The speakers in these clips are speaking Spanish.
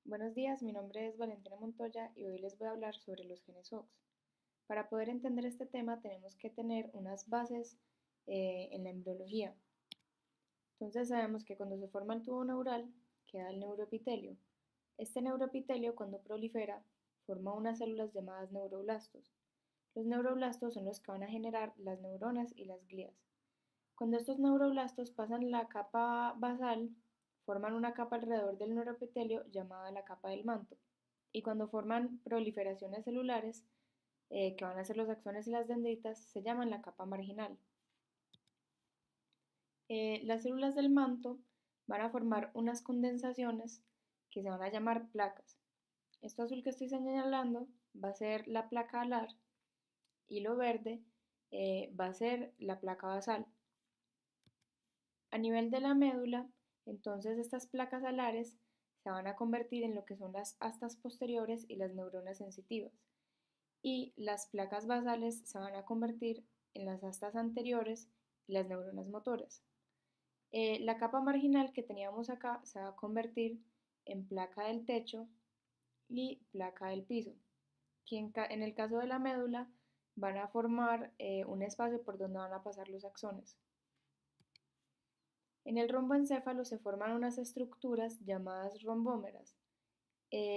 Buenos días, mi nombre es Valentina Montoya y hoy les voy a hablar sobre los genes OX. Para poder entender este tema tenemos que tener unas bases en la embriología. Entonces sabemos que cuando se forma el tubo neural queda el neuroepitelio. Este neuroepitelio cuando prolifera forma unas células llamadas neuroblastos. Los neuroblastos son los que van a generar las neuronas y las glías. Cuando estos neuroblastos pasan la capa basal, forman una capa alrededor del neuroepitelio llamada la capa del manto. Y cuando forman proliferaciones celulares, que van a ser los axones y las dendritas, se llaman la capa marginal. Las células del manto van a formar unas condensaciones que se van a llamar placas. Esto azul que estoy señalando va a ser la placa alar y lo verde va a ser la placa basal. A nivel de la médula, entonces estas placas alares se van a convertir en lo que son las astas posteriores y las neuronas sensitivas. Y las placas basales se van a convertir en las astas anteriores y las neuronas motoras. La capa marginal que teníamos acá se va a convertir en placa del techo y placa del piso, que en el caso de la médula van a formar un espacio por donde van a pasar los axones. En el romboencéfalo se forman unas estructuras llamadas rombómeras.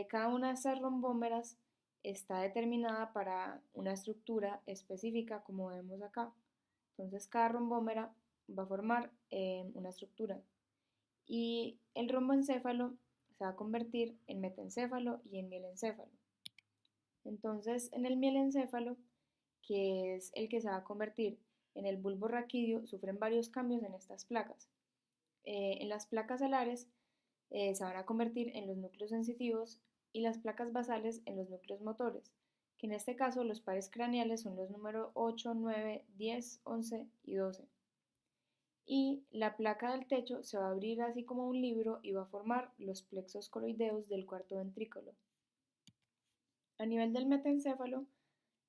Cada una de estas rombómeras está determinada para una estructura específica, como vemos acá. Entonces, cada rombómera va a formar una estructura. Y el romboencéfalo se va a convertir en metencéfalo y en mielencéfalo. Entonces, en el mielencéfalo, que es el que se va a convertir en el bulbo raquídeo, sufren varios cambios en estas placas. En las placas alares se van a convertir en los núcleos sensitivos y las placas basales en los núcleos motores, que en este caso los pares craneales son los números 8, 9, 10, 11 y 12. Y la placa del techo se va a abrir así como un libro y va a formar los plexos coroideos del cuarto ventrículo. A nivel del metencéfalo,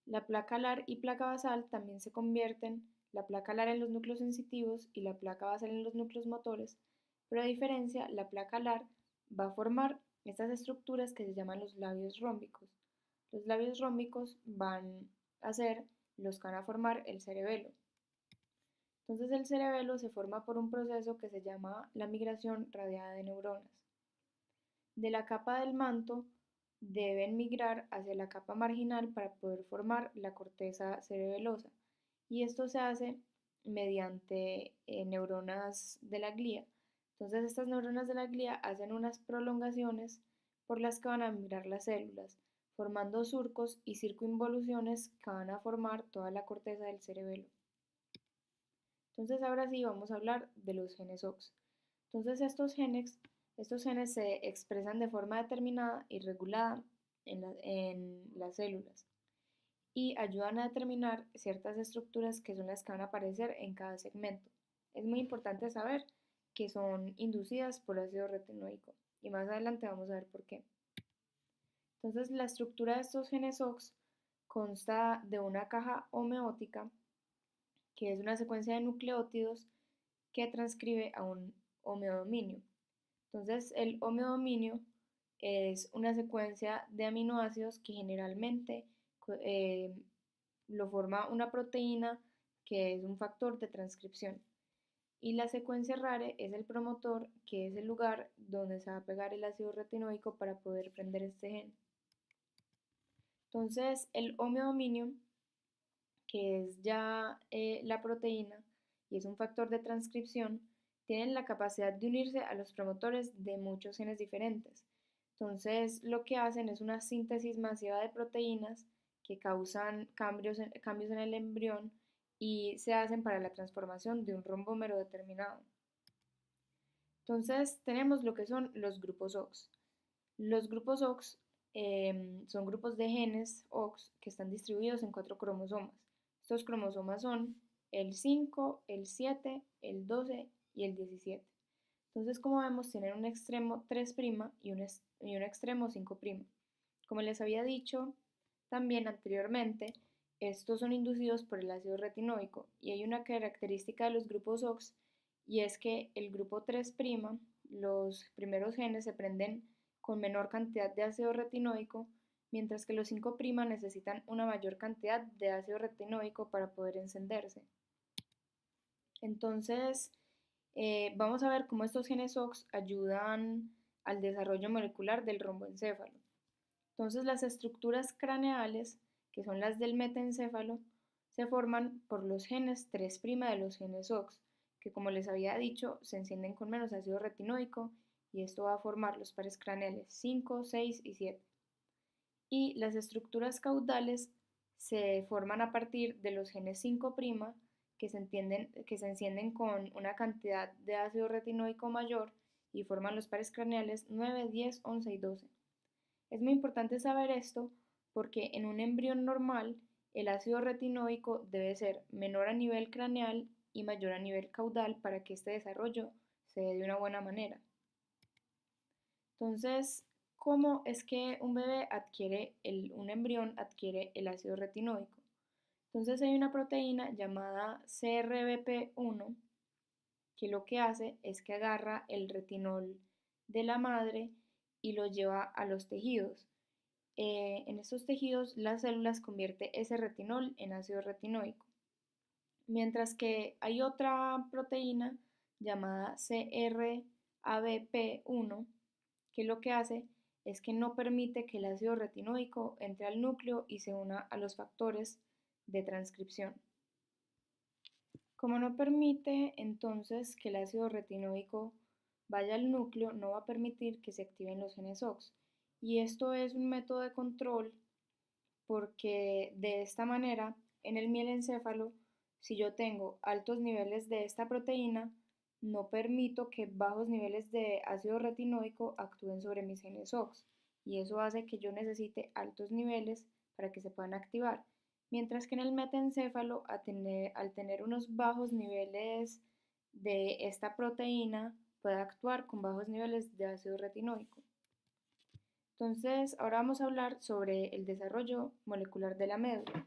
la placa alar y placa basal también se convierten, la placa alar en los núcleos sensitivos y la placa basal en los núcleos motores, pero a diferencia, la placa alar va a formar estas estructuras que se llaman los labios rómbicos. Los labios rómbicos van a ser los que van a formar el cerebelo. Entonces el cerebelo se forma por un proceso que se llama la migración radiada de neuronas. De la capa del manto deben migrar hacia la capa marginal para poder formar la corteza cerebelosa y esto se hace mediante neuronas de la glía. Entonces estas neuronas de la glía hacen unas prolongaciones por las que van a migrar las células, formando surcos y circunvoluciones que van a formar toda la corteza del cerebelo. Entonces ahora sí vamos a hablar de los genes OX. Entonces estos genes se expresan de forma determinada y regulada en las células y ayudan a determinar ciertas estructuras que son las que van a aparecer en cada segmento. Es muy importante saber que son inducidas por ácido retinoico y más adelante vamos a ver por qué. Entonces la estructura de estos genes OX consta de una caja homeótica que es una secuencia de nucleótidos que transcribe a un homeodominio. Entonces, el homeodominio es una secuencia de aminoácidos que generalmente eh, lo forma una proteína que es un factor de transcripción. Y la secuencia rare es el promotor, que es el lugar donde se va a pegar el ácido retinoico para poder prender este gen. Entonces, el homeodominio, que es ya la proteína y es un factor de transcripción, tienen la capacidad de unirse a los promotores de muchos genes diferentes. Entonces, lo que hacen es una síntesis masiva de proteínas que causan cambios en el embrión y se hacen para la transformación de un rombómero determinado. Entonces, tenemos lo que son los grupos OX. Los grupos OX son grupos de genes OX que están distribuidos en 4 cromosomas. Estos cromosomas son el 5, el 7, el 12 y el 17. Entonces, como vemos, tienen un extremo 3' y un extremo 5'. Como les había dicho también anteriormente, estos son inducidos por el ácido retinoico y hay una característica de los grupos OX y es que el grupo 3', los primeros genes se prenden con menor cantidad de ácido retinoico, mientras que los 5' necesitan una mayor cantidad de ácido retinoico para poder encenderse. Entonces, vamos a ver cómo estos genes OX ayudan al desarrollo molecular del romboencéfalo. Entonces, las estructuras craneales, que son las del metaencéfalo, se forman por los genes 3' de los genes OX, que como les había dicho, se encienden con menos ácido retinoico y esto va a formar los pares craneales 5, 6 y 7. Y las estructuras caudales se forman a partir de los genes 5' que se encienden con una cantidad de ácido retinoico mayor y forman los pares craneales 9, 10, 11 y 12. Es muy importante saber esto porque en un embrión normal el ácido retinoico debe ser menor a nivel craneal y mayor a nivel caudal para que este desarrollo se dé de una buena manera. Entonces, ¿cómo es que un embrión adquiere el ácido retinoico? Entonces hay una proteína llamada CRBP1 que lo que hace es que agarra el retinol de la madre y lo lleva a los tejidos. En estos tejidos las células convierte ese retinol en ácido retinoico. Mientras que hay otra proteína llamada CRABP1 que lo que hace es que no permite que el ácido retinoico entre al núcleo y se una a los factores de transcripción. Como no permite entonces que el ácido retinoico vaya al núcleo, no va a permitir que se activen los genes OX. Y esto es un método de control porque de esta manera, en el mielencéfalo, si yo tengo altos niveles de esta proteína, no permito que bajos niveles de ácido retinoico actúen sobre mis genes OX. Y eso hace que yo necesite altos niveles para que se puedan activar. Mientras que en el metaencéfalo, al tener unos bajos niveles de esta proteína, puede actuar con bajos niveles de ácido retinoico. Entonces, ahora vamos a hablar sobre el desarrollo molecular de la médula,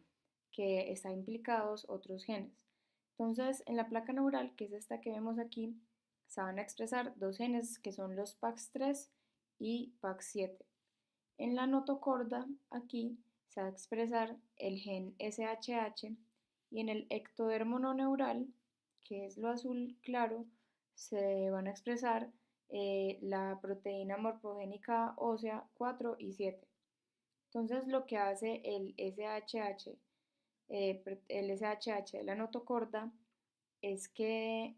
que está implicados otros genes. Entonces, en la placa neural, que es esta que vemos aquí, se van a expresar dos genes que son los PAX3 y PAX7. En la notocorda, aquí, se va a expresar el gen SHH y en el ectodermo no neural, que es lo azul claro, se van a expresar la proteína morfogénica ósea 4 y 7. Entonces lo que hace el SHH de la notocorda es que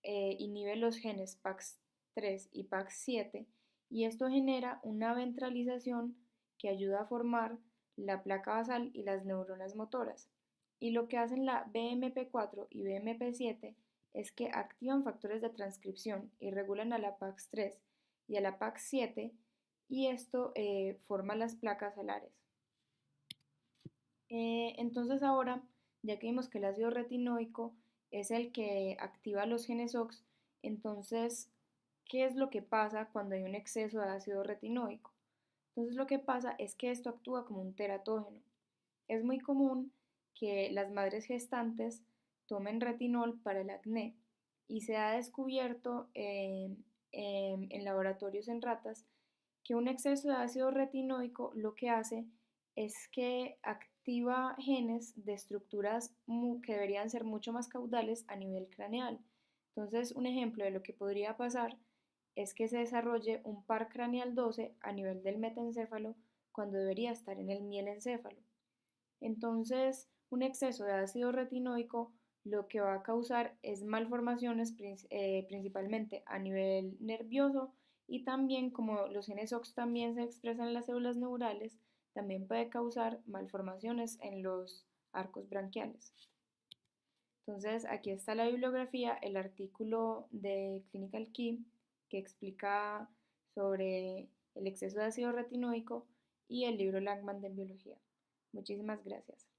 inhibe los genes PAX3 y PAX7 y esto genera una ventralización que ayuda a formar la placa basal y las neuronas motoras. Y lo que hacen la BMP4 y BMP7 es que activan factores de transcripción y regulan a la PAX3 y a la PAX7 y esto forma las placas alares. Entonces ahora, ya que vimos que el ácido retinoico es el que activa los genes OX, entonces, ¿qué es lo que pasa cuando hay un exceso de ácido retinoico? Entonces lo que pasa es que esto actúa como un teratógeno. Es muy común que las madres gestantes tomen retinol para el acné y se ha descubierto en laboratorios en ratas que un exceso de ácido retinoico lo que hace es que activa genes de estructuras que deberían ser mucho más caudales a nivel craneal. Entonces, un ejemplo de lo que podría pasar es que se desarrolle un par craneal 12 a nivel del metaencéfalo cuando debería estar en el mielencéfalo. Entonces, un exceso de ácido retinoico lo que va a causar es malformaciones principalmente a nivel nervioso y también como los genes OX también se expresan en las células neurales, también puede causar malformaciones en los arcos branquiales. Entonces, aquí está la bibliografía, el artículo de Clinical Key que explica sobre el exceso de ácido retinoico y el libro Langman de biología. Muchísimas gracias.